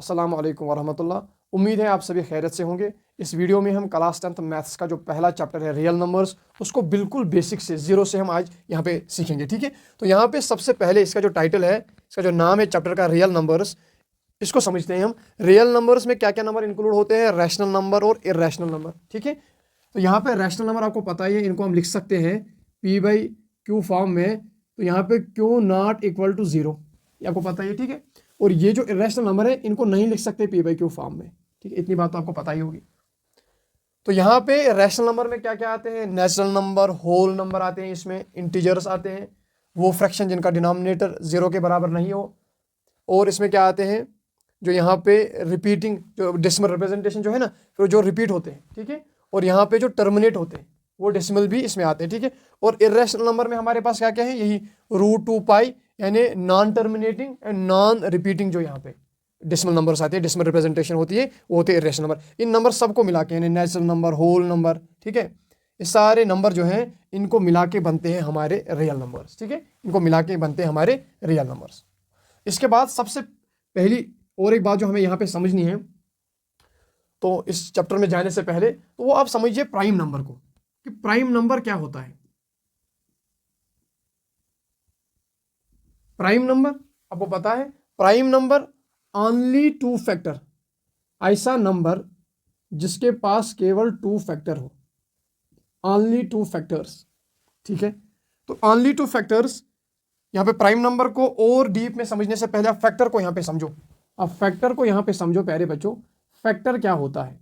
अस्सलाम वालेकुम वरहमतुल्लाह। उम्मीद है आप सभी खैरियत से होंगे। इस वीडियो में हम क्लास 10th मैथ्स का जो पहला चैप्टर है रियल नंबर्स, उसको बिल्कुल बेसिक से जीरो से हम आज यहाँ पे सीखेंगे। ठीक है, तो यहाँ पे सबसे पहले इसका जो टाइटल है, इसका जो नाम है चैप्टर का, रियल नंबर्स, इसको समझते हैं हम। रियल नंबर्स में क्या क्या नंबर इंक्लूड होते हैं, रैशनल नंबर और इर्रेशनल नंबर। ठीक है, तो यहाँ पे रैशनल नंबर आपको पता ही है, इनको हम लिख सकते हैं P बाई क्यू फॉर्म में। तो यहाँ पे Q not equal to zero, ये आपको पता ही है। ठीक है, और ये जो इर्रेशनल नंबर है इनको नहीं लिख सकते P बाई क्यू फॉर्म में। ठीक है, इतनी बात तो आपको पता ही होगी। तो यहाँ पे रैशनल नंबर में क्या क्या आते हैं, नेचुरल नंबर, होल नंबर आते हैं, इसमें इंटीजर्स आते हैं, वो फ्रैक्शन जिनका डिनोमिनेटर जीरो के बराबर नहीं हो। और इसमें क्या आते हैं, जो यहाँ पे रिपीटिंग जो डेसिमल रिप्रेजेंटेशन जो है ना, फिर जो रिपीट होते हैं। ठीक है, और यहाँ पे जो टर्मिनेट होते हैं वो डेसिमल भी इसमें आते हैं। ठीक है, और इर्रेशनल नंबर में हमारे पास क्या क्या है, यही √2π, यानी non terminating and non repeating, जो यहाँ पे डेसिमल नंबर्स आते हैं, डेसिमल रिप्रेजेंटेशन होती है, वो होते हैं इर्रेशनल नंबर। इन नंबर सबको मिला के, यानी नेचुरल नंबर, होल नंबर, ठीक है, ये सारे नंबर जो हैं इनको मिला के बनते हैं हमारे रियल नंबर्स। ठीक है, इनको मिला के बनते हैं हमारे रियल नंबर्स। इसके बाद सबसे पहली और एक बात जो हमें यहाँ पे समझनी है, तो इस चैप्टर में जाने से पहले, तो वो आप समझिए प्राइम नंबर को, कि प्राइम नंबर क्या होता है। प्राइम नंबर आपको पता है, prime number only two factor, ऐसा नंबर जिसके पास केवल टू फैक्टर हो, ओनली टू फैक्टर्स। ठीक है, तो ओनली टू फैक्टर्स। यहाँ पे प्राइम नंबर को और डीप में समझने से पहले आप फैक्टर को यहाँ पे समझो। अब फैक्टर को यहाँ पे समझो प्यारे बच्चों। फैक्टर क्या होता है,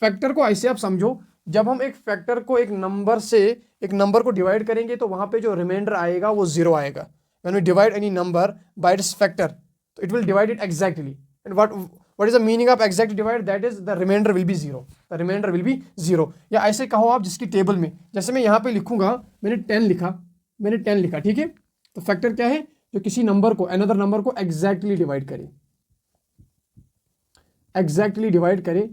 फैक्टर को ऐसे आप समझो, जब हम एक फैक्टर को एक नंबर से, एक नंबर को डिवाइड करेंगे तो वहां पे जो रिमाइंडर आएगा वो जीरो आएगा। When we divide any number by its factor, तो it will divide it exactly. And what is the meaning of exact divide, that is the remainder will be zero, the remainder will be zero. या ऐसे कहो आप, जिसकी table में, जैसे मैं यहाँ पे लिखूंगा, मैंने 10 लिखा, मैंने 10 लिखा। ठीक है, तो फैक्टर क्या है, जो किसी नंबर को, अनदर नंबर को एग्जैक्टली डिवाइड करे, एग्जैक्टली डिवाइड करे।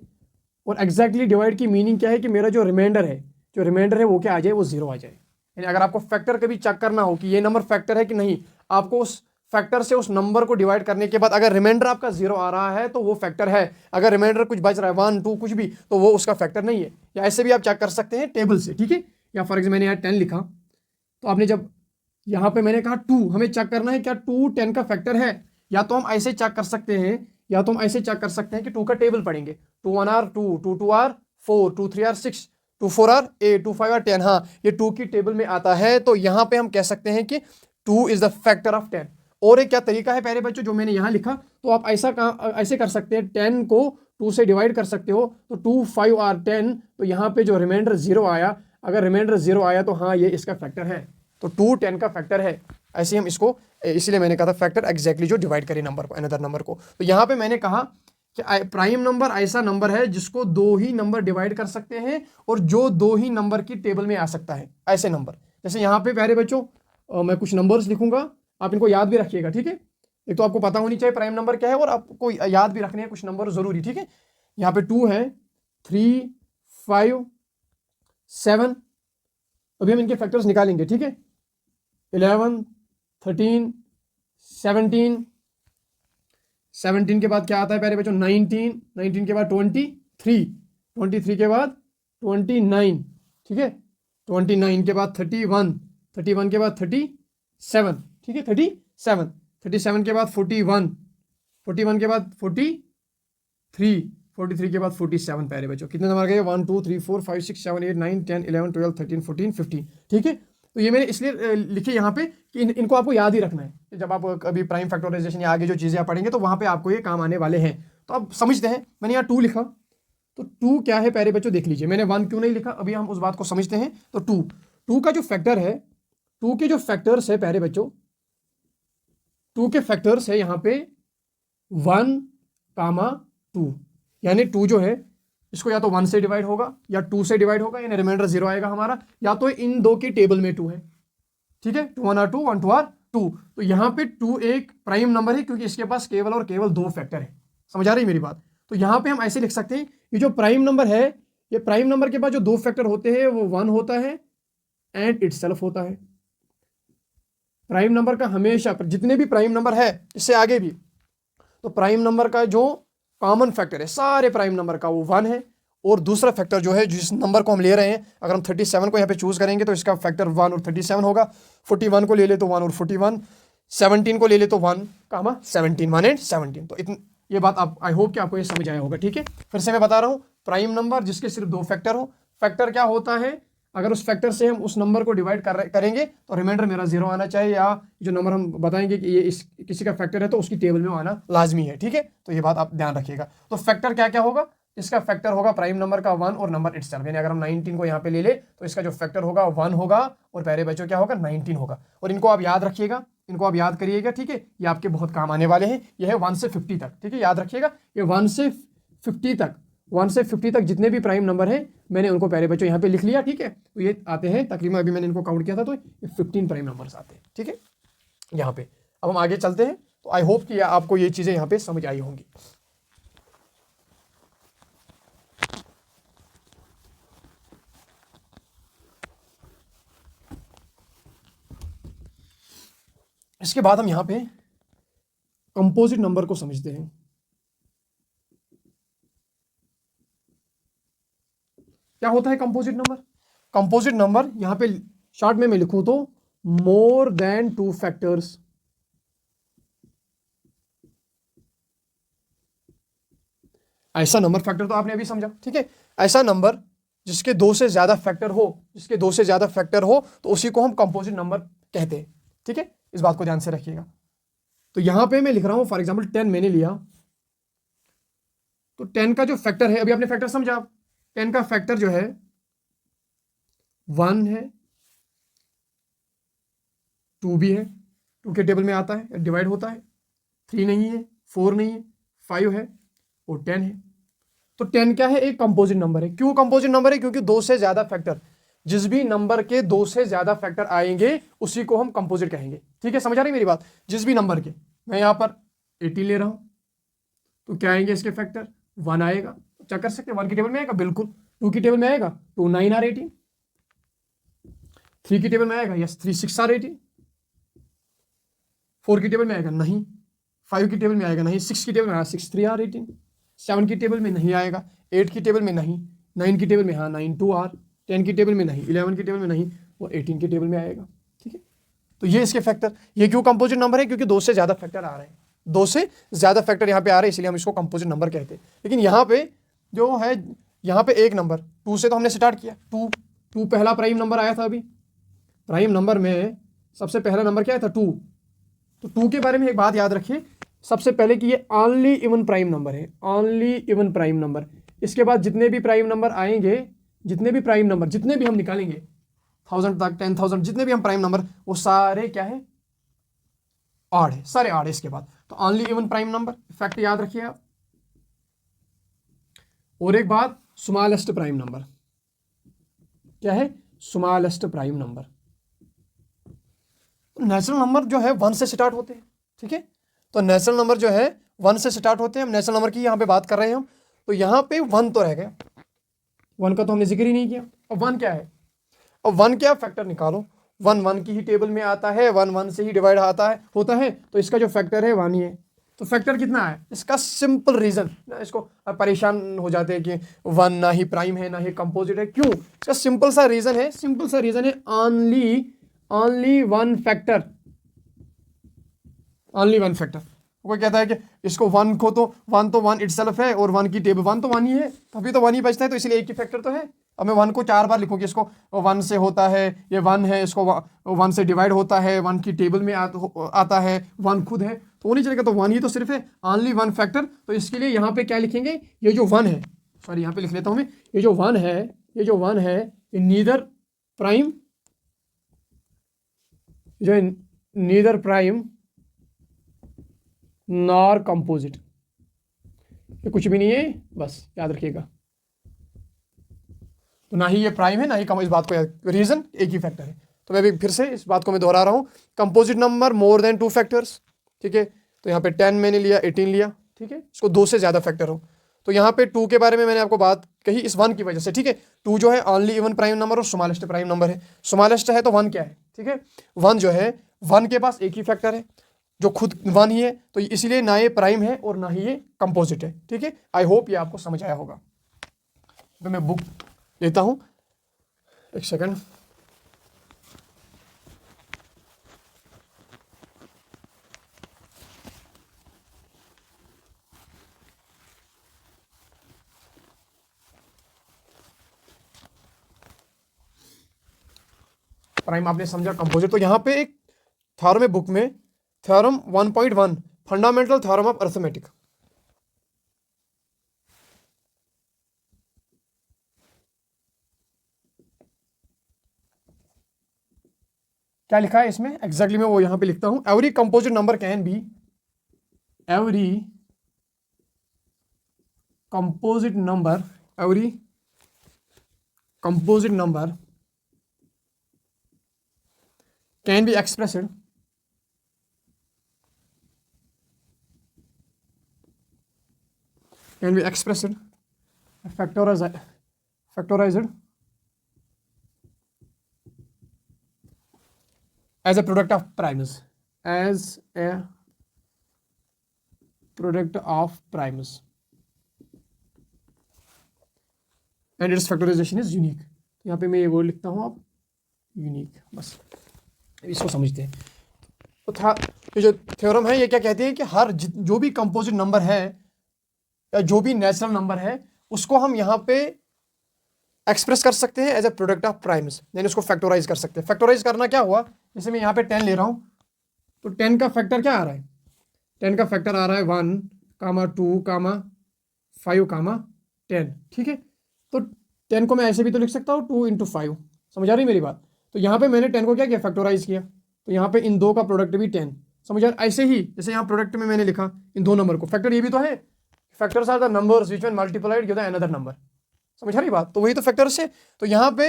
और एग्जैक्टली डिवाइड की मीनिंग क्या है, कि मेरा जो रिमाइंडर है, जो रिमाइंडर है वो क्या आ जाए, वो जीरो आ जाए। यानी अगर आपको फैक्टर कभी चेक करना हो कि ये नंबर फैक्टर है कि नहीं, आपको उस फैक्टर से उस नंबर को डिवाइड करने के बाद अगर रिमाइंडर आपका जीरो आ रहा है तो वो फैक्टर है। अगर रिमाइंडर कुछ बच रहा है, 1 2 कुछ भी, तो वो उसका फैक्टर नहीं है। या ऐसे भी आप चेक कर सकते हैं टेबल से। ठीक है, या फॉर एग्जाम्पल मैंने यहाँ 10 लिखा, तो आपने जब यहाँ पे मैंने कहा 2, हमें चेक करना है क्या 2 10 का फैक्टर है। या तो हम ऐसे चेक कर सकते हैं, या तो हम ऐसे चेक कर सकते हैं कि 2 का टेबल पढ़ेंगे, 2 1 are 2, 2 2 are 4, 2 3 are 6, 2 4 are 8, 2 5 are 10। हाँ, ये 2 की टेबल में आता है, तो यहाँ पे हम कह सकते हैं कि 2 इज द फैक्टर ऑफ 10। और एक क्या तरीका है प्यारे बच्चों, जो मैंने यहाँ लिखा, तो आप ऐसे कर सकते हैं, 10 को 2 से डिवाइड कर सकते हो, तो 2 5 आर 10, तो यहाँ पे जो रिमाइंडर जीरो आया, अगर रिमाइंडर जीरो आया तो हाँ ये इसका फैक्टर है, तो 2 10 का फैक्टर है। ऐसे हम इसको, इसलिए मैंने कहा था फैक्टर एग्जैक्टली जो डिवाइड करे नंबर को, अनदर नंबर को। तो यहाँ पे मैंने कहा कि प्राइम नंबर ऐसा नंबर है जिसको दो ही नंबर डिवाइड कर सकते हैं, और जो दो ही नंबर की टेबल में आ सकता है, ऐसे नंबर। जैसे यहाँ पे प्यारे बच्चों मैं कुछ नंबर्स लिखूंगा, आप इनको याद भी रखिएगा। ठीक है, एक तो आपको पता होनी चाहिए प्राइम नंबर क्या है, और आपको याद भी रखने हैं कुछ नंबर जरूरी। ठीक है, यहाँ पे 2 है, 3 5 7, अभी हम इनके फैक्टर्स निकालेंगे। ठीक है, 11 13 17, 17 के बाद क्या आता है प्यारे बच्चों, 19, 19 के बाद 23, 23 के बाद 29, ठीक है, 29 के बाद 31, 31 के बाद 37, ठीक है, 37, 37 के बाद 41, 41 के बाद 43, 43 के बाद 47। प्यारे बच्चों कितने नंबर गए, 1 2 3 4 5 6 7 8 9 10 11 12 13 14 15। ठीक है, तो ये मैंने इसलिए लिखे यहाँ पे कि इनको आपको याद ही रखना है। जब आप कभी प्राइम फैक्टराइजेशन या आगे जो चीज़ें आप पढ़ेंगे तो वहाँ पे आपको ये काम आने वाले हैं। तो आप समझते हैं, मैंने यहाँ 2 लिखा, तो 2 क्या है प्यारे बच्चों, देख लीजिए, मैंने 1 क्यों नहीं लिखा, अभी हम उस बात को समझते हैं। तो 2 का जो फैक्टर है, 2 के जो फैक्टर्स है प्यारे बच्चों, 2 के फैक्टर्स है यहाँ पे 1 2, यानी 2 जो है इसको या तो 1 से डिवाइड होगा या 2 से डिवाइड होगा, यानी रिमाइंडर 0 आएगा हमारा, या तो इन दो की टेबल में 2 है। ठीक है, 2 1 आर 2, 1 2 आर 2। तो यहाँ पे 2 एक प्राइम नंबर है, क्योंकि इसके पास केवल और केवल 2 फैक्टर है। समझ आ रही मेरी बात। तो यहाँ पे हम ऐसे लिख सकते हैं, ये जो प्राइम नंबर है, ये प्राइम नंबर के पास जो 2 फैक्टर होते हैं वो 1 होता है एंड इटसेल्फ होता है। प्राइम नंबर का हमेशा, जितने भी प्राइम नंबर है, इससे आगे भी, तो प्राइम नंबर का जो कॉमन फैक्टर है सारे प्राइम नंबर का वो 1 है, और दूसरा फैक्टर जो है जिस नंबर को हम ले रहे हैं, अगर हम 37 को यहाँ पे चूज करेंगे तो इसका फैक्टर 1 और 37 होगा, 41 को ले ले तो 1 और 41, 17 को ले ले तो 1 कामा 17, 1 एंड 17। तो ये बात आप, आई होप कि आपको ये समझ आया होगा। ठीक है, फिर से मैं बता रहा हूँ, प्राइम नंबर जिसके सिर्फ 2 फैक्टर हो, फैक्टर क्या होता है, अगर उस फैक्टर से हम उस नंबर को डिवाइड करेंगे तो रिमाइंडर मेरा 0 आना चाहिए, या जो नंबर हम बताएंगे कि ये इस किसी का फैक्टर है तो उसकी टेबल में आना लाजमी है। ठीक है, तो ये बात आप ध्यान रखिएगा। तो फैक्टर क्या क्या होगा, इसका फैक्टर होगा प्राइम नंबर का 1 और नंबर इटसेल्फ, यानी अगर हम 19 को यहाँ पे ले ले तो इसका जो फैक्टर होगा 1 होगा और प्यारे बच्चों क्या होगा 19 होगा। और इनको आप याद रखिएगा, इनको आप याद करिएगा। ठीक है, ये आपके बहुत काम आने वाले हैं। ये है 1 से 50 तक। ठीक है, याद रखिएगा, ये 1 से 50 तक जितने भी प्राइम नंबर हैं मैंने उनको प्यारे बच्चों यहाँ पे लिख लिया। ठीक है, तो ये आते हैं तकरीबन, अभी मैंने इनको काउंट किया था तो ये 15 प्राइम नंबर्स आते हैं। ठीक है, यहाँ पे अब हम आगे चलते हैं। तो आई होप कि आपको ये चीज़ें यहाँ पे समझ आई होंगी। इसके बाद हम यहाँ पे कंपोजिट नंबर को समझते हैं। क्या होता है कंपोजिट नंबर? कंपोजिट नंबर यहां पे शॉर्ट में मैं लिखूं तो मोर देन 2 फैक्टर्स। ऐसा नंबर, फैक्टर तो आपने अभी समझा। ठीक है, ऐसा नंबर जिसके 2 से ज्यादा फैक्टर हो, तो उसी को हम कंपोजिट नंबर कहते हैं। ठीक है, इस बात को ध्यान से रखिएगा। तो यहां पे मैं लिख रहा हूं फॉर एग्जांपल 10 मैंने लिया, तो 10 का जो फैक्टर है, अभी आपने फैक्टर समझा, 10 का फैक्टर जो है 1 है, 2 भी है, 2 के टेबल में आता है, डिवाइड होता है, 3 नहीं है, 4 नहीं है, 5 है और 10 है। तो 10 क्या है, एक कंपोजिट नंबर है। क्यों कंपोजिट नंबर है? क्योंकि 2 से ज्यादा फैक्टर, जिस भी नंबर के 2 से ज्यादा फैक्टर आएंगे उसी को हम कंपोजिट कहेंगे। ठीक है, समझ आ रही मेरी बात? जिस भी नंबर के, मैं यहां पर 18 ले रहा हूं, तो क्या आएंगे इसके फैक्टर? 1 आएगा। चेक कर सकते हैं, 1 की टेबल में आएगा, बिल्कुल। 2 की टेबल में आएगा, 2 9 आर 18। 3 की टेबल में आएगा, यस 3 6 आर 18। 4 की टेबल में आएगा, नहीं। 5 की टेबल में आएगा, नहीं। 6 की टेबल में आएगा, 6 3 आर 18। 7 की टेबल में नहीं आएगा, 8 की टेबल में नहीं, 9 की टेबल में हाँ 9 2 आर, 10 की टेबल में नहीं, 11 की टेबल में नहीं और 18 की टेबल में आएगा। ठीक है, तो ये इसके फैक्टर। ये क्यों कंपोजिट नंबर है? क्योंकि 2 से ज्यादा फैक्टर आ रहे हैं, 2 से ज्यादा फैक्टर यहाँ पे आ रहे हैं, इसलिए हम इसको कंपोजिट नंबर कहते हैं। लेकिन यहाँ पे जो है, यहाँ पे एक नंबर 2 से तो हमने स्टार्ट किया, 2 पहला प्राइम नंबर आया था। अभी प्राइम नंबर में सबसे पहला नंबर क्या था? 2। तो 2 के बारे में एक बात याद रखिए सबसे पहले कि ये ओनली इवन प्राइम नंबर है, ओनली इवन प्राइम नंबर। इसके बाद जितने भी प्राइम नंबर आएंगे, जितने भी प्राइम नंबर, जितने भी हम निकालेंगे 1000 तक, 10,000, जितने भी हम प्राइम नंबर, वो सारे क्या है? ऑड है, सारे ऑड है इसके बाद। तो only even prime number, fact याद रखिए आप। और एक बात, स्मॉलेस्ट प्राइम नंबर क्या है? Smallest prime number. Natural number जो है 1 से स्टार्ट होते हैं। ठीक है, तो नेचुरल नंबर जो है 1 से स्टार्ट होते हैं। हम नेचुरल नंबर की यहाँ पे बात कर रहे हैं हम, तो यहाँ पे 1 तो रह गया, 1 का तो हमने जिक्र ही नहीं किया। अब 1 क्या है? अब 1 क्या? फैक्टर निकालो। 1 1 की ही टेबल में आता है, 1 1 से ही डिवाइड होता है, तो इसका जो फैक्टर है 1 ही है। तो फैक्टर कितना है इसका? सिंपल रीजन, इसको परेशान हो जाते हैं कि 1 ना ही प्राइम है ना ही कंपोजिट है। क्यों? इसका सिंपल सा रीजन है, only one factor, only one factor. वो कहता है कि इसको 1 को तो 1 इटसेल्फ है और 1 की टेबल 1 तो 1 ही है, तभी तो 1 ही बचता है, तो इसलिए एक ही फैक्टर तो है। अब मैं 1 को 4 बार लिखूंगी, इसको 1 से होता है, ये 1 है, इसको 1 से डिवाइड होता है, 1 की टेबल में आता है, 1 खुद है, तो वो नहीं चलेगा। तो 1 ही तो सिर्फ है, ओनली वन फैक्टर। तो इसके लिए यहाँ पे क्या लिखेंगे? ये जो 1 है, सॉरी यहाँ पे लिख लेता हूँ मैं, ये जो 1 है ये नीदर प्राइम नॉर कंपोजिट, ये कुछ भी नहीं है, बस याद रखिएगा। तो ना ही ये प्राइम है ना ही कम, इस बात को रीजन एक ही फैक्टर है। तो मैं भी फिर से इस बात को मैं दोहरा रहा हूं, composite number more than 2 factors. ठीक है, तो यहाँ पे 10 मैंने लिया, 18 लिया। ठीक है, इसको 2 से ज्यादा फैक्टर हो। तो यहाँ पे 2 के बारे में मैंने आपको बात कही इस 1 की वजह से। ठीक है, 2 जो है ओनली इवन प्राइम नंबर और स्मॉलेस्ट प्राइम नंबर है। स्मॉलेस्ट है तो 1 क्या है? ठीक है, 1 जो है, 1 के पास एक ही फैक्टर है, जो खुद वन ही है, तो इसीलिए ना ये प्राइम है और ना ही ये कंपोजिट है। ठीक है, आई होप ये आपको समझ आया होगा। तो मैं बुक लेता हूँ, एक सेकंड। प्राइम आपने समझा, कंपोजिट। तो यहाँ पे एक थ्योरम है बुक में, theorem 1.1 fundamental theorem of arithmetic. क्या लिखा है इसमें एग्जैक्टली मैं वो यहाँ पे लिखता हूँ। Every composite number can B, every composite number, every composite number can be expressed factorized as a product of primes, as a product of primes, and its factorization is unique। यहाँ पे मैं ये वर्ड लिखता हूँ, आप unique, बस इसको समझते हैं। तो ये जो थ्योरम है ये क्या कहती है कि हर जो भी कंपोजिट नंबर है या जो भी नेचुरल नंबर है उसको हम यहाँ पे एक्सप्रेस कर सकते हैं as a product of primes, यानी उसको फैक्टराइज कर सकते हैं। फैक्टराइज करना क्या हुआ, जैसे मैं यहाँ पे 10 ले रहा हूँ, तो 10 का फैक्टर क्या आ रहा है, 10 का फैक्टर आ रहा है 1, 2, 5, 10। ठीक है, तो 10 को मैं ऐसे भी तो लिख सकता हूँ 2 × 5। समझ आ रही मेरी बात। तो यहाँ पे मैंने 10 को क्या किया, फैक्टराइज किया, तो यहाँ पे इन दो का प्रोडक्ट भी 10। समझ आ, ऐसे ही जैसे यहाँ प्रोडक्ट में मैंने लिखा इन दो नंबर को, फैक्टर ये भी तो है, factors are the numbers which when multiplied give the another number. समझ आ रही बात। तो वही तो फैक्टर्स है। तो यहाँ पे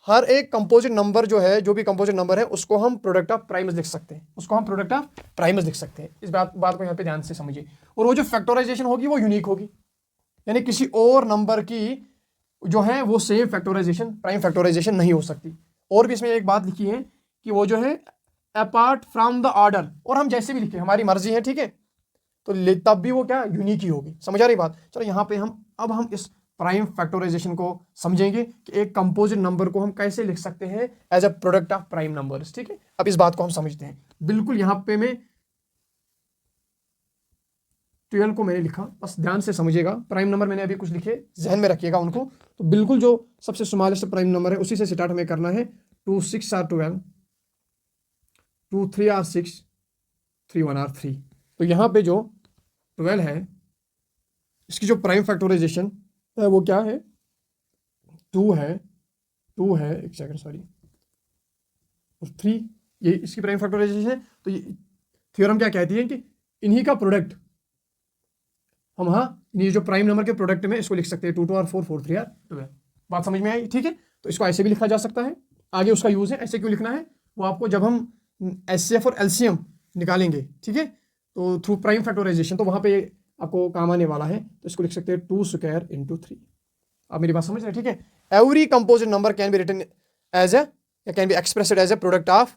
हर एक कंपोजिट नंबर जो है, जो भी कंपोजिट नंबर है उसको हम प्रोडक्ट ऑफ प्राइम्स लिख सकते हैं, उसको हम प्रोडक्ट ऑफ प्राइम्स लिख सकते हैं। इस बात को यहाँ पे ध्यान से समझिए। और वो जो फैक्टराइजेशन होगी वो यूनिक होगी, यानी किसी और नंबर की जो है वो सेम फैक्टराइजेशन, प्राइम फैक्टराइजेशन नहीं हो सकती। और भी इसमें एक बात लिखी है कि वो जो है अपार्ट फ्रॉम द ऑर्डर, और हम जैसे भी लिखे हमारी मर्जी है, ठीक है, तो तब भी वो क्या यूनिक ही होगी। समझ आ रही बात। चलो यहाँ पे हम इस प्राइम फैक्टराइजेशन को समझेंगे कि एक कंपोजिट नंबर को हम कैसे लिख सकते हैं as a product of prime numbers. ठीक है, अब इस बात को हम समझते हैं। बिल्कुल यहाँ पे मैं 12 को मैंने लिखा, बस ध्यान से समझिएगा। प्राइम नंबर मैंने अभी कुछ लिखे, जहन में रखिएगा उनको। तो बिल्कुल जो सबसे स्मॉलेस्ट प्राइम नंबर है उसी से स्टार्ट हमें करना है। 2 6 आर 12, 2 3 आर 6, 3 1 आर 3। तो यहाँ पे जो 12 है इसकी जो प्राइम फैक्टराइजेशन है वो क्या है, 2 है, एक सेकंड सॉरी, और 3, ये इसकी प्राइम फैक्टराइजेशन है। तो ये थ्योरम क्या कहती है कि इन्हीं का प्रोडक्ट हम, ये जो प्राइम नंबर के प्रोडक्ट में इसको लिख सकते हैं 2 2 आर 4, 4 3 आर 12। बात समझ में आई। ठीक है, तो इसको ऐसे भी लिखा जा सकता है, आगे उसका यूज है। ऐसे क्यों लिखना है वो आपको जब हम एचसीएफ और एलसीएम निकालेंगे, ठीक है, तो थ्रू प्राइम फैक्टराइजेशन, तो वहां पे आपको काम आने वाला है। तो इसको लिख सकते हैं 2 स्क्वायर × 3। आप मेरी बात समझ रहे हैं। ठीक है, every composite number can be written as a, can be expressed as a product of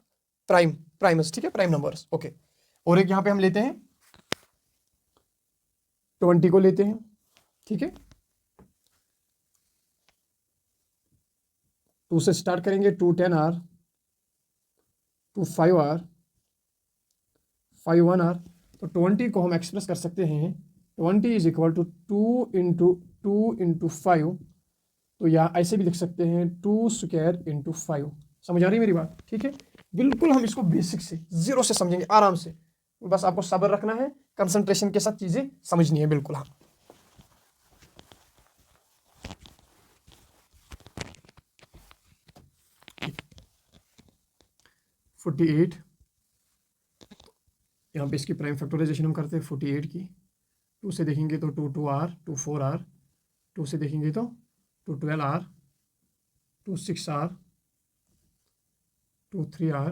primes. ठीक है, प्राइम नंबर्स। ओके, और एक यहाँ पे हम लेते हैं 20 को लेते हैं। ठीक है, 2 से स्टार्ट करेंगे, 2 10 आर, 2 5 आर, 5 1 आर। तो 20 को हम एक्सप्रेस कर सकते हैं 20 इज इक्वल टू 2 × 5। तो या ऐसे भी लिख सकते हैं 2 स्क्वायर × 5। समझ आ रही मेरी बात। ठीक है, बिल्कुल हम इसको बेसिक से, जीरो से समझेंगे आराम से। बस आपको सब्र रखना है, कंसंट्रेशन के साथ चीजें समझनी है। बिल्कुल हाँ। फोर्टी 48, यहाँ पे इसकी प्राइम फैक्टराइजेशन हम करते हैं 48 की। 2 से देखेंगे तो 2 2 आर, 2 4 आर, 2 से देखेंगे तो 2 12 आर, 2 6 आर, 2 3 आर,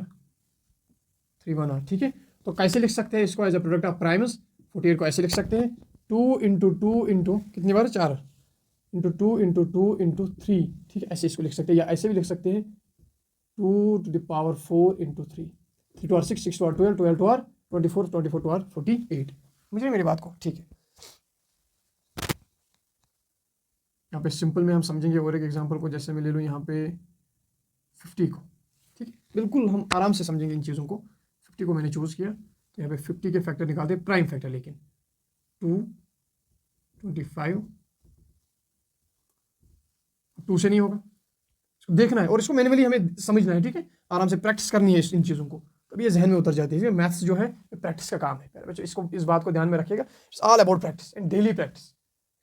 3 1 आर। ठीक है, तो कैसे लिख सकते हैं इसको as a product of primes. 48 को ऐसे लिख सकते हैं 2 × 2 × कितनी बार, 4 × 2 × 2 × 3। ठीक है, ऐसे इसको लिख सकते हैं, या ऐसे भी लिख सकते हैं 2 to the power 4 × 3, 3 2 are 6, 6 2 are 12, 12 2 are 24 24 2 48। समझ रहे मेरी बात को? ठीक है, यहाँ पे सिंपल में हम समझेंगे और एक एग्जांपल को, जैसे मैं ले लूँ यहाँ पे 50 को। ठीक है, बिल्कुल हम आराम से समझेंगे इन चीज़ों को। 50 को मैंने चूज़ किया, तो यहाँ पे 50 के फैक्टर निकालते हैं, प्राइम फैक्टर, लेकिन 2 25 2 से नहीं होगा, इसको देखना है और इसको मैन्युअली हमें समझना है। ठीक है, आराम से प्रैक्टिस करनी है इन चीज़ों को, तभी ये जहन में उतर जाती है। मैथ्स जो है प्रैक्टिस का काम है प्यारे बच्चों, इसको इस बात को ध्यान में रखिएगा। It's all about practice and daily practice,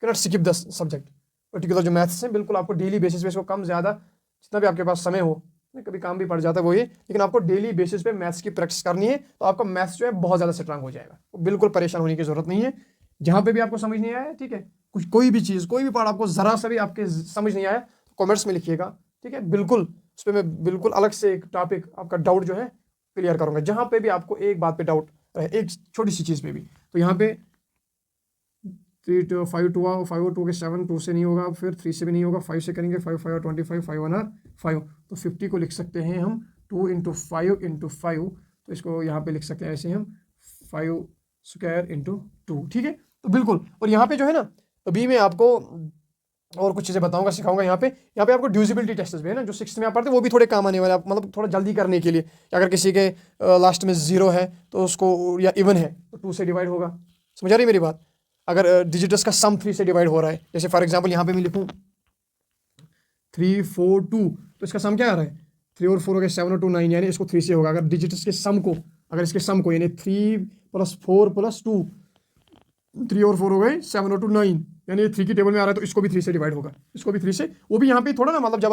can not skip the subject. Particular जो मैथ्स है बिल्कुल आपको डेली बेसिस पे, इसको कम ज़्यादा जितना भी आपके पास समय हो, कभी काम भी पड़ जाता है वो ये, लेकिन आपको डेली बेसिस पे मैथ्स की प्रैक्टिस करनी है, तो आपका मैथ्स जो है बहुत ज़्यादा स्ट्रांग हो जाएगा। तो बिल्कुल परेशान होने की जरूरत नहीं है। जहाँ पे भी आपको समझ नहीं आया, ठीक है, कुछ कोई भी चीज़, कोई भी पार्ट आपको ज़रा सा भी आपके समझ नहीं आया, तो कमेंट्स में लिखिएगा। ठीक है, बिल्कुल उस पर मैं बिल्कुल अलग से एक टॉपिक आपका डाउट जो है क्लियर करूँगा। जहाँ पे भी आपको एक बात पे डाउट रहे, एक छोटी सी चीज़ पे भी, तो यहाँ पे 3 2 5 2 5 और 2 के 7, 2 से नहीं होगा, फिर 3 से भी नहीं होगा, 5 से करेंगे, 5 5 और 25, 5 1 5, तो 50 को लिख सकते हैं हम 2 × 5 × 5, तो इसको यहाँ पे लिख सकते हैं ऐसे हम 5 स्क्वायर × 2। ठीक है, तो बिल्कुल, और यहाँ पे जो है ना, अभी मैं आपको और कुछ चीज़ें बताऊंगा, सिखाऊंगा। यहाँ पे आपको डिविजिबिलिटी टेस्ट भी है ना, जो 6th में आप पढ़ते हैं, वो भी थोड़े काम आने वाले, आप मतलब थोड़ा जल्दी करने के लिए। अगर किसी के लास्ट में 0 है तो उसको, या इवन है तो 2 से डिवाइड होगा। समझ आ रही मेरी बात? अगर डिजिटस का सम 3 से डिवाइड हो रहा है, जैसे फॉर एग्जाम्पल यहाँ पे मैं लिखूँ 3 4 2, तो इसका सम क्या आ रहा है? 3 और 4 हो गए, 7 और 2 9, यानी इसको 3 से होगा। अगर डिजिटस के सम को, अगर इसके सम को, यानी 3 + 4 + 2, 3 और 4 हो गए, 7 और 2 9, यानी 3 की टेबल में आ रहा है, तो इसको भी 3 से डिवाइड होगा, इसको भी 3 से। वो भी यहाँ पे थोड़ा ना, मतलब जब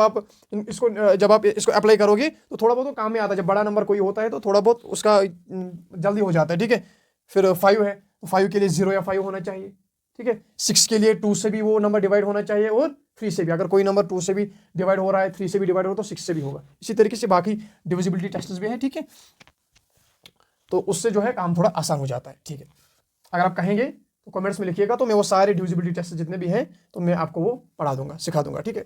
आप इसको अप्लाई करोगे तो थोड़ा बहुत तो काम में आता है। जब बड़ा नंबर कोई होता है तो थोड़ा बहुत उसका जल्दी हो जाता है। ठीक है, फिर 5 है तो 5 के लिए 0 या 5 होना चाहिए। ठीक है, 6 के लिए 2 से भी वो नंबर डिवाइड होना चाहिए, और 3 से भी। अगर कोई नंबर 2 से भी डिवाइड हो रहा है, 3 से भी डिवाइड हो, तो 6 से भी होगा। इसी तरीके से बाकी डिविजिबिलिटी टेस्ट्स भी है। ठीक है, तो उससे जो है काम थोड़ा आसान हो जाता है। ठीक है, अगर आप कहेंगे तो कमेंट्स में लिखिएगा, तो मैं वो सारे डिविजिबिलिटी टेस्ट जितने भी हैं तो मैं आपको वो पढ़ा दूंगा, सिखा दूंगा। ठीक है,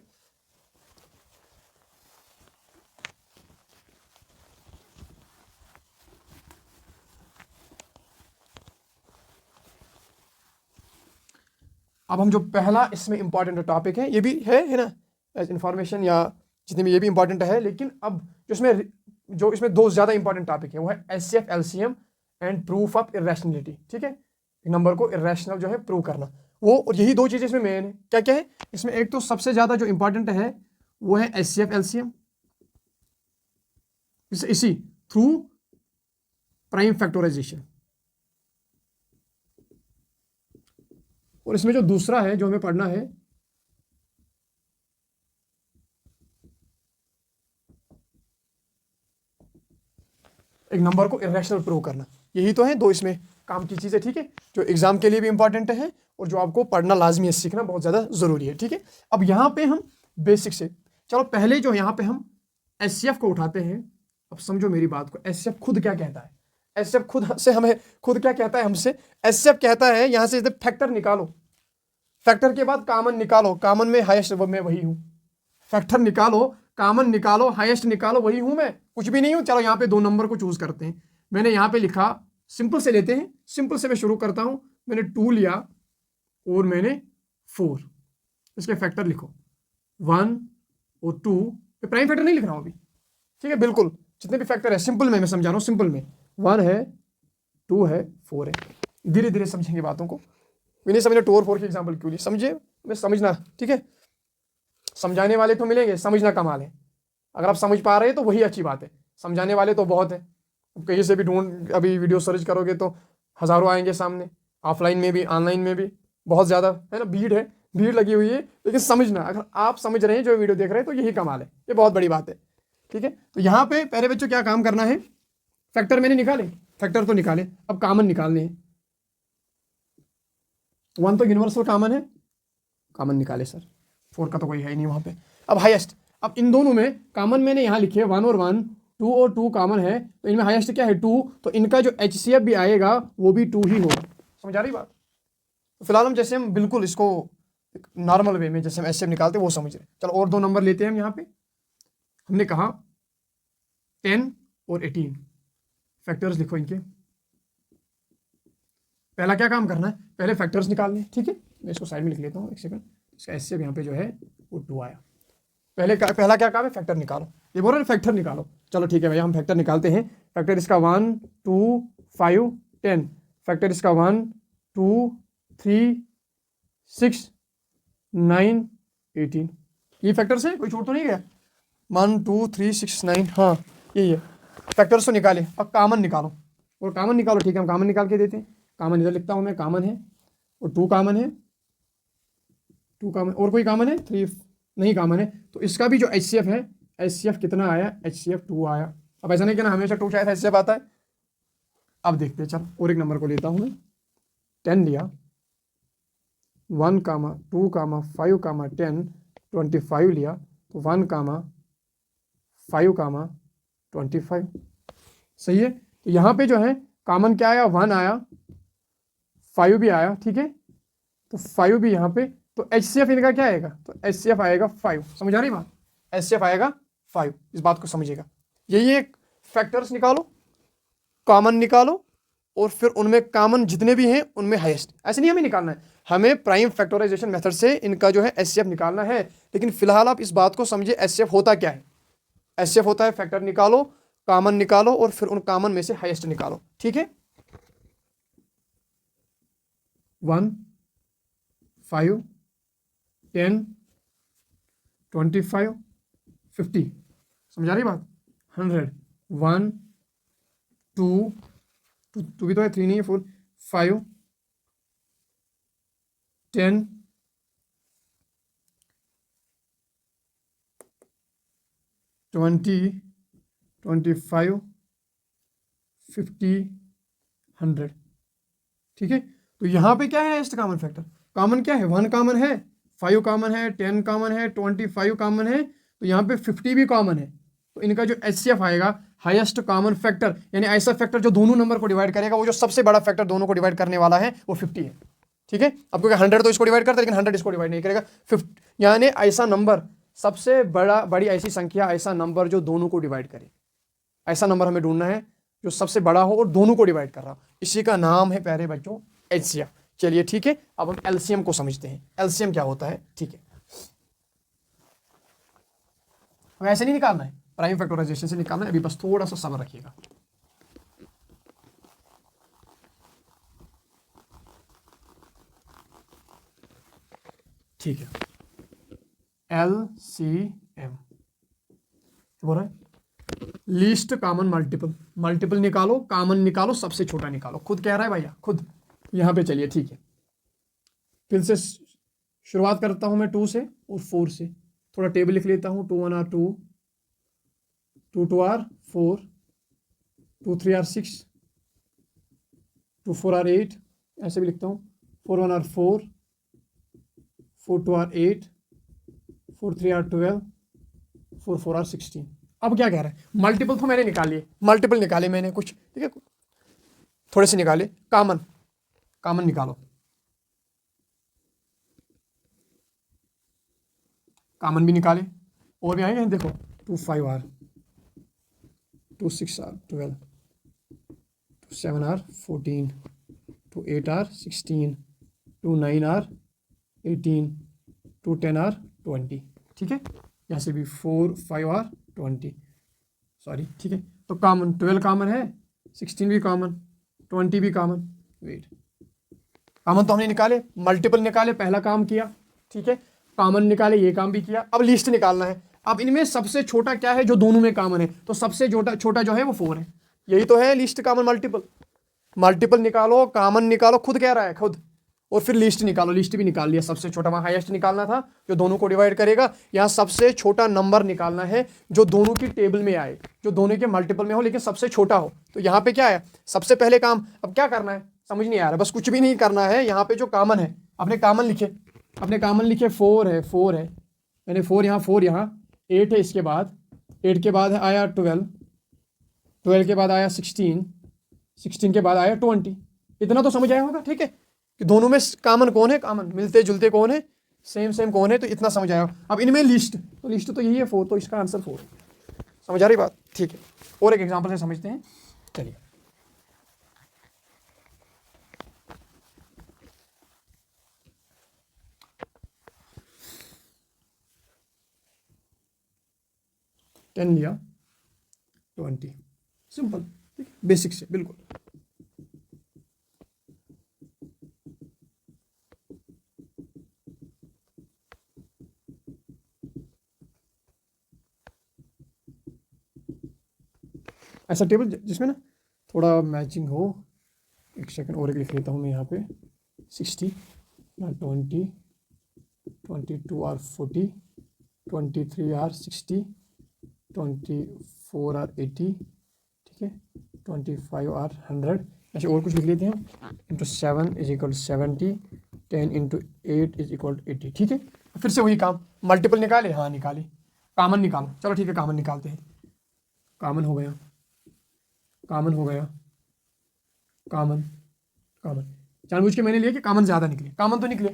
अब हम जो पहला इसमें इंपॉर्टेंट टॉपिक है, ये भी है ना, एज इंफॉर्मेशन या जितने भी, ये भी इंपॉर्टेंट है। लेकिन अब जो इसमें 2 ज़्यादा इंपॉर्टेंट टॉपिक है, वो है HCF LCM and proof of irrationality. ठीक है, नंबर को इरेशनल जो है प्रूव करना, वो, और यही 2 चीज़ें इसमें मेन है। क्या क्या है इसमें? एक तो सबसे ज़्यादा जो इंपॉर्टेंट है वो है HCF LCM, इसी थ्रू प्राइम फैक्टराइजेशन। और इसमें जो दूसरा है जो हमें पढ़ना है, एक नंबर को इरेशनल प्रूव करना। यही तो है 2 इसमें काम की चीज़ें। ठीक है, जो एग्जाम के लिए भी इंपॉर्टेंट है और जो आपको पढ़ना लाजमी है, सीखना बहुत ज़्यादा ज़रूरी है। ठीक है, अब यहाँ पे हम बेसिक से, चलो पहले जो यहाँ पे हम HCF को उठाते हैं। अब समझो मेरी बात को, HCF खुद क्या कहता है? HCF खुद से हमें, खुद क्या कहता है हमसे? HCF कहता है यहाँ से फैक्टर निकालो, फैक्टर के बाद कॉमन निकालो, कॉमन में हाईएस्ट मैं वही हूँ। फैक्टर निकालो, कॉमन निकालो, हाईएस्ट निकालो, वही हूँ मैं, कुछ भी नहीं हूँ। चलो यहाँ पे 2 नंबर को चूज करते हैं। मैंने यहाँ पे लिखा, सिंपल से लेते हैं, सिंपल से मैं शुरू करता हूँ। मैंने 2 लिया और मैंने 4, इसके फैक्टर लिखो 1 और 2, प्राइम फैक्टर नहीं लिख रहा हूँ अभी। ठीक है, बिल्कुल जितने भी फैक्टर है सिंपल में मैं समझा रहा हूँ। सिंपल में 1 है, 2 है, 4 है। धीरे धीरे समझेंगे बातों को, नहीं समझना 2 और 4 के एग्जाम्पल क्यों लिए, समझे मैं समझना। ठीक है, समझाने वाले तो मिलेंगे, समझना कमाल है। अगर आप समझ पा रहे हैं तो वही अच्छी बात है, समझाने वाले तो बहुत है। कहीं से भी ढूंढ, अभी वीडियो सर्च करोगे तो हज़ारों आएंगे सामने, ऑफलाइन में भी ऑनलाइन में भी बहुत ज़्यादा है ना, भीड़ लगी हुई है। लेकिन समझना, अगर आप समझ रहे हैं जो वीडियो देख रहे हैं तो यही कमाल है, ये बहुत बड़ी बात है। ठीक है, तो यहाँ पे पहले बच्चों क्या काम करना है? फैक्टर मैंने निकाले, फैक्टर तो निकाले, अब कॉमन निकालने हैं। 1 तो यूनिवर्सल कॉमन है, कॉमन निकाले सर, 4 का तो कोई है ही नहीं वहाँ पे। अब हाईएस्ट, अब इन दोनों में कॉमन मैंने यहाँ लिखे 1 और 1, 2 और 2 कॉमन है, तो इनमें हाईएस्ट क्या है? 2, तो इनका जो HCF भी आएगा वो भी 2 ही होगा। समझ आ रही बात? तो फिलहाल हम जैसे हम बिल्कुल इसको नॉर्मल वे में जैसे हम HCF निकालते हैं वो समझ रहे हैं। चलो और 2 नंबर लेते हैं हम। यहाँ पे हमने कहा 10 और 18, फैक्टर्स लिखो इनके। पहला क्या काम करना है, पहले फैक्टर्स निकालने, ठीक है। मैं इसको साइड में लिख लेता हूँ, एक सेकंड। इसका एचसीएफ यहाँ पे जो है वो 2 आया। पहला क्या काम है, फैक्टर निकालो। ये बोल रहे हैं फैक्टर निकालो, चलो ठीक है भैया, हम फैक्टर निकालते हैं। फैक्टर इसका 1 2 5 10, फैक्टर इसका 1 2 3 6 9 18, ये फैक्टर्स है, कोई छोड़ तो नहीं गया। 1 2 3 6 9, हाँ यही है। फैक्टर्स तो निकाले, अब कॉमन निकालो, और कॉमन निकालो, ठीक है, हम कॉमन निकाल के देते हैं। कॉमन इधर लिखता हूँ मैं, कॉमन है, और 2 कॉमन है, 2 कॉमन, और कोई कॉमन है, 3 नहीं कॉमन है। तो इसका भी जो एचसीएफ है, एचसीएफ कितना आया, एचसीएफ 2 आया। अब ऐसा नहीं कि ना हमेशा 2 शायद एचसीएफ आता है। अब देखते हैं, चल और एक नंबर को लेता हूँ मैं, 10 लिया, 1 कामा 2 कामा 5 कामा 10 25 लिया, तो 1 कामा 5 कामा 25, सही है। तो यहाँ पे जो है कॉमन क्या आया, 1 आया, 5 भी आया, ठीक है। तो 5 भी यहाँ पे, तो एचसीएफ इनका क्या आएगा, तो एचसीएफ आएगा 5। समझ आ रही बात, एचसीएफ आएगा 5, इस बात को समझिएगा। यही एक फैक्टर्स निकालो, कॉमन निकालो, और फिर उनमें कॉमन जितने भी हैं उनमें हाईएस्ट, ऐसे नहीं हमें निकालना है, हमें प्राइम फैक्टराइजेशन मेथड से इनका जो है एचसीएफ निकालना है। लेकिन फिलहाल आप इस बात को समझिए, एचसीएफ होता क्या है। एचसीएफ होता है फैक्टर निकालो, कॉमन निकालो, और फिर उन कॉमन में से हाईएस्ट निकालो, ठीक है। 1 5 10 25 50, समझा रही बात। 100 1 2 2 भी तो है, 3 नहीं है, 4 5 10 20 25 50 100, ठीक है। तो यहाँ पे क्या है हाईएस्ट कॉमन फैक्टर, कॉमन क्या है, 1 कॉमन है, 5 कॉमन है, 10 कॉमन है, 25 कॉमन है, तो यहाँ पे 50 भी कॉमन है। तो इनका जो एचसीएफ आएगा, हाईएस्ट कॉमन फैक्टर, यानी ऐसा फैक्टर जो दोनों नंबर को डिवाइड करेगा, वो जो सबसे बड़ा फैक्टर दोनों को डिवाइड करने वाला है वो 50 है, ठीक है। अब क्योंकि 100 तो इसको डिवाइड करता है, लेकिन 100 इसको डिवाइड नहीं करेगा। 50 यानी ऐसा नंबर, सबसे बड़ी ऐसी संख्या, ऐसा नंबर जो दोनों को डिवाइड करे, ऐसा नंबर हमें ढूंढना है जो सबसे बड़ा हो और दोनों को डिवाइड कर रहा हो। इसी का नाम है प्यारे बच्चों एचसीएफ। चलिए ठीक है, अब हम एलसीएम को समझते हैं। एलसीएम क्या होता है, ठीक है, हमें ऐसे नहीं निकालना है, प्राइम फैक्टराइजेशन से निकालना है। अभी बस थोड़ा सा सब्र रखिएगा। ठीक है, एलसीएम बोल रहा है, लीस्ट कॉमन मल्टीपल। मल्टीपल निकालो, कॉमन निकालो, सबसे छोटा निकालो, खुद कह रहा है भैया, खुद। यहां पे चलिए ठीक है, फिर से शुरुआत करता हूं मैं 2 से और 4 से। थोड़ा टेबल लिख लेता हूं, 2 1 आर 2, 2 2 आर 4, 2 3 आर 6, 2 4 आर 8, ऐसे भी लिखता हूं, 4 1 आर 4, 4 2 आर 8, 4 3 आर 12, 4 4 आर 16। अब क्या कह रहा है, मल्टीपल तो मैंने निकाली, मल्टीपल निकाले मैंने कुछ, ठीक है, थोड़े से निकाले। कॉमन, कॉमन निकालो, कॉमन भी निकाले, और भी आएंगे, देखो 2 5 are, 2 6 are 12, 2 7 are 14, 2 8 are 16, 2 9 are 18, 2 10 are 20, ठीक है। यहाँ से भी 4 5 आर 20, सॉरी, ठीक है। तो कॉमन 12 कॉमन है, 16 भी कॉमन, 20 भी कॉमन। वेट, कॉमन तो हमने निकाले, मल्टीपल निकाले, पहला काम किया, ठीक है। कॉमन निकाले, ये काम भी किया। अब लिस्ट निकालना है। अब इनमें सबसे छोटा क्या है जो दोनों में कॉमन है, तो सबसे छोटा जो है वो 4 है। यही तो है लिस्ट कॉमन मल्टीपल। मल्टीपल निकालो, कॉमन निकालो, खुद कह रहा है, खुद, और फिर लिस्ट निकालो। लिस्ट भी निकाल लिया, सबसे छोटा, वहाँ हाईएस्ट निकालना था जो दोनों को डिवाइड करेगा। यहाँ सबसे छोटा नंबर निकालना है जो दोनों की टेबल में आए, जो दोनों के मल्टीपल में हो लेकिन सबसे छोटा हो। तो यहाँ पे क्या है, सबसे पहले काम, अब क्या करना है समझ नहीं आ रहा, बस कुछ भी नहीं करना है। यहाँ पे जो कॉमन है, अपने कॉमन लिखे, अपने कॉमन लिखे, 4 है, 4 है, मैंने 4 यहाँ, 4 यहाँ, 8 है, इसके बाद 8 के बाद आया 12, 12 के बाद आया 16, 16 के बाद आया 20। इतना तो समझ आया होगा, ठीक है, कि दोनों में कॉमन कौन है, कॉमन मिलते जुलते कौन है, सेम सेम कौन है, तो इतना समझ आया। अब इनमें लिस्ट, तो लिस्ट तो यही है 4, तो इसका आंसर 4। समझ आ रही बात, ठीक है। और एक एग्जांपल से समझते हैं, चलिए। 10 लिया 20, सिंपल, ठीक, बेसिक से बिल्कुल। ऐसा टेबल जिसमें ना थोड़ा मैचिंग हो। एक सेकंड और एक लिख लेता हूँ मैं यहाँ पे, 60 या 20, 22 आर 40, 23 आर 60, 24 आर 80, ठीक है, 25 आर 100, ऐसे और कुछ लिख लेते हैं। Into 7 is equal 70, 10 into 8 is equal 80, ठीक है। फिर से वही काम, मल्टीपल निकाले, हाँ निकाले, कॉमन निकालो, चलो ठीक है कॉमन निकालते हैं। कॉमन हो गया, कॉमन हो गया, कॉमन, कॉमन, जानबूझ के मैंने लिया कि कॉमन ज़्यादा निकले, कॉमन तो निकले,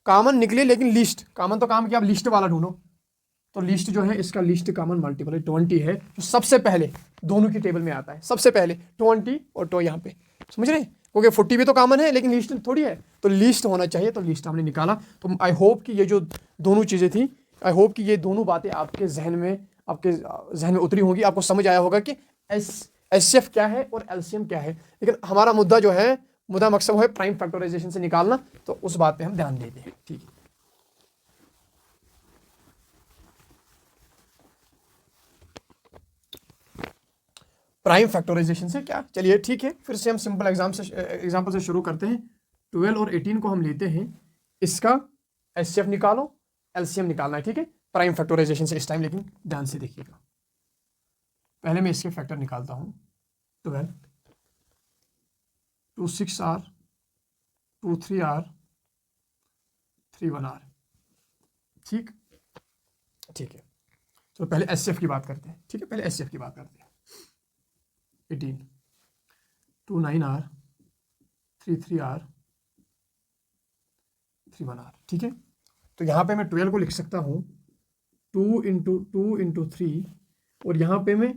कॉमन निकले, लेकिन लिस्ट, कॉमन तो काम किया, अब लिस्ट वाला ढूंढो। तो लिस्ट जो है इसका लिस्ट कॉमन मल्टीपल है 20 है, जो सबसे पहले दोनों की टेबल में आता है, सबसे पहले 20 और तो यहाँ पे, समझ रहे, क्योंकि 40 भी तो कॉमन है लेकिन लिस्ट थोड़ी है, तो लिस्ट होना चाहिए, तो लिस्ट हमने निकाला। तो आई होप कि ये जो दोनों चीज़ें थी, आई होप कि ये दोनों बातें आपके जहन में उतरी होंगी, आपको समझ आया होगा कि एचसीएफ क्या है और एलसीएम क्या है। लेकिन हमारा मुद्दा जो है, मुद्दा मकसद है प्राइम फैक्टराइजेशन से निकालना, तो उस बात पे हम ध्यान देते हैं, ठीक है। प्राइम फैक्टराइजेशन से क्या, चलिए ठीक है, फिर से हम सिंपल एग्जाम्पल से शुरू करते हैं। 12 और 18 को हम लेते हैं, इसका एचसीएफ निकालो, एलसीएम निकालना है, ठीक है, प्राइम फैक्टराइजेशन से इस टाइम, लेकिन ध्यान से देखिएगा। पहले मैं इसके फैक्टर निकालता हूँ, 12, 26 आर, 23 आर, 31 आर, ठीक, ठीक है। तो पहले एचसीएफ की बात करते हैं, ठीक है, पहले एचसीएफ की बात करते हैं। 18, 29 आर, 33 आर, 31 आर, ठीक है। तो यहाँ पे मैं 12 को लिख सकता हूँ 2 इंटू 3, और यहाँ पे मैं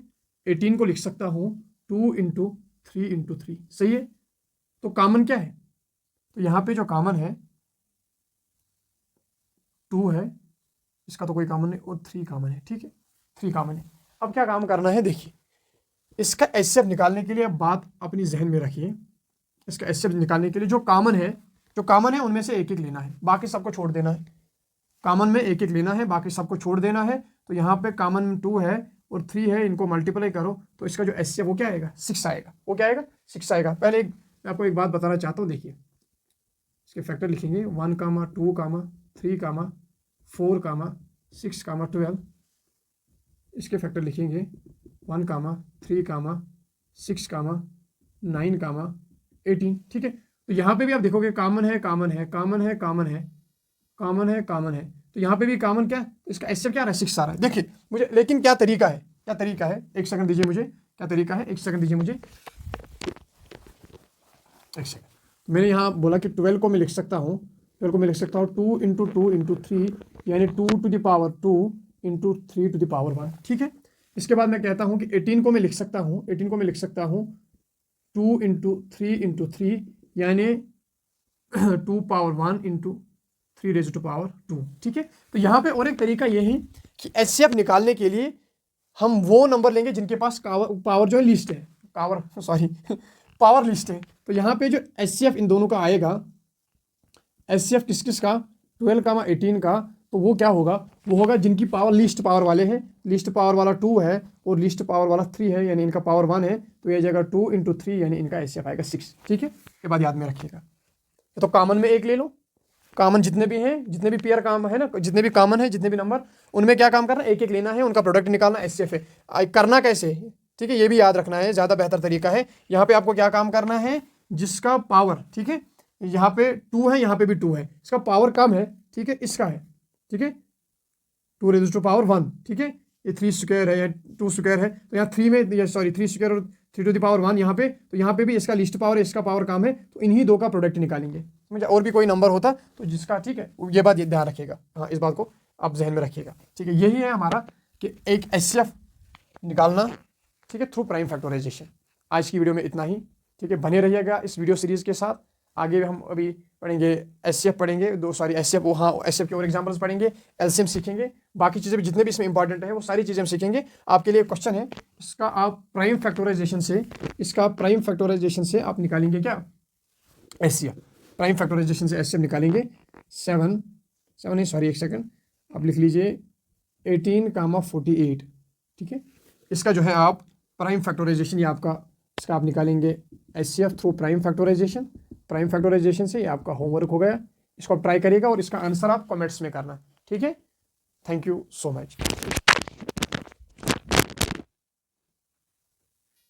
18 को लिख सकता हूँ 2 इंटू 3, सही है। तो कॉमन क्या है, तो यहाँ पे जो कॉमन है 2 है, इसका तो कोई कॉमन नहीं, और 3 कॉमन है, ठीक है, 3 कॉमन है। अब क्या काम करना है, देखिए, इसका एचसीएफ निकालने के लिए अब बात अपनी जहन में रखिए। इसका एचसीएफ निकालने के लिए जो कॉमन है उनमें से एक एक लेना है, बाकी सबको छोड़ देना है। कॉमन में एक एक लेना है, बाकी सबको छोड़ देना है। तो यहाँ पे कॉमन 2 है और 3 है, इनको मल्टीप्लाई करो तो इसका जो एचसीएफ वो क्या आएगा, 6 आएगा। वो क्या आएगा, 6 आएगा। पहले मैं आपको एक बात बताना चाहता हूँ, देखिए इसके फैक्टर लिखेंगे 1, 2, 3, 4, 6, 12। इसके फैक्टर लिखेंगे 1, 3, 6, 9, 18, ठीक है। तो यहाँ पे भी आप देखोगे कॉमन है, कॉमन है, कॉमन है, कॉमन है, कॉमन है, कॉमन है, तो यहाँ पे भी कॉमन क्या है, तो इसका एचसीएफ क्या आ रहा है, 6 आ रहा है। देखिए मुझे, लेकिन क्या तरीका है, क्या तरीका है, एक सेकंड दीजिए मुझे, क्या तरीका है, एक सेकंड दीजिए मुझे, एक सेकंड। मैंने यहाँ बोला कि 12 को मैं लिख सकता हूँ, 12 को मैं लिख सकता हूँ 2 इंटू 3, यानी 2 to the power 2 into 3 to the power 1, ठीक है। इसके बाद मैं कहता हूँ कि 18 को मैं लिख सकता हूँ, 18 को मैं लिख सकता हूँ 2 इंटू 3, यानी 2 power 1 into 3 raise to power 2, ठीक है। तो यहाँ पे और एक तरीका ये है कि एचसीएफ निकालने के लिए हम वो नंबर लेंगे जिनके पास पावर जो है लिस्ट है, पावर लिस्ट है। तो यहाँ पे जो एचसीएफ इन दोनों का आएगा, एचसीएफ किस किस का, 12, 18 का, तो वो क्या होगा, वो होगा जिनकी पावर लिस्ट पावर वाले हैं। लिस्ट पावर वाला 2 है और लिस्ट पावर वाला 3 है, यानी इनका पावर 1 है, तो ये जाएगा 2 इंटू 3, यानी इनका एचसीएफ आएगा 6, ठीक है। ये बात याद में रखिएगा। तो कॉमन में एक ले लो, कॉमन जितने भी हैं, जितने भी पेयर काम है ना, जितने भी कॉमन है, जितने भी नंबर, उनमें क्या काम करना है, एक एक लेना है, उनका प्रोडक्ट निकालना, एचसीएफ है। करना कैसे है, ठीक है, ये भी याद रखना है, ज़्यादा बेहतर तरीका है। यहाँ पे आपको क्या काम करना है, जिसका पावर, ठीक है, यहाँ पे 2 है, यहाँ पे भी 2 है, इसका पावर कम है, ठीक है, इसका है, ठीक है, 2 रेज़ टू पावर 1, ठीक है, ये 3 स्क्वायर है या 2 स्क्वायर है, तो यहाँ 3 में, सॉरी 3 स्क्वायर और 3 टू द पावर 1 यहाँ पे, तो यहाँ पे भी इसका लिस्ट पावर, इसका पावर कम है, तो इन्हीं दो का प्रोडक्ट निकालेंगे, समझे। और भी कोई नंबर होता तो जिसका, ठीक है, ये बात ये ध्यान रखिएगा, हाँ, इस बात को आप जहन में रखिएगा, ठीक है। यही है हमारा कि एक एचसीएफ निकालना, ठीक है, थ्रू प्राइम फैक्टराइजेशन। आज की वीडियो में इतना ही, ठीक है। बने रहिएगा इस वीडियो सीरीज़ के साथ। आगे हम अभी पढ़ेंगे एचसीएफ पढ़ेंगे, एचसीएफ, वो हाँ एचसीएफ के और एग्जांपल्स पढ़ेंगे, एलसीएम सीखेंगे, बाकी चीज़ें भी जितने भी इसमें इंपॉर्टेंट है वो सारी चीज़ें हम सीखेंगे। आपके लिए क्वेश्चन है इसका, आप प्राइम फैक्टराइजेशन से आप निकालेंगे क्या एचसीएफ, प्राइम फैक्टराइजेशन से एचसीएफ निकालेंगे 7 नहीं सॉरी एक सेकंड, आप लिख लीजिए 18,48, ठीक है। इसका जो है आप प्राइम फैक्टराइजेशन, ये आपका इसका आप निकालेंगे एचसीएफ थ्रू प्राइम फैक्टराइजेशन से। ये आपका होमवर्क हो गया, इसको आप ट्राई करिएगा और इसका आंसर आप कमेंट्स में करना, ठीक है। Thank you so much.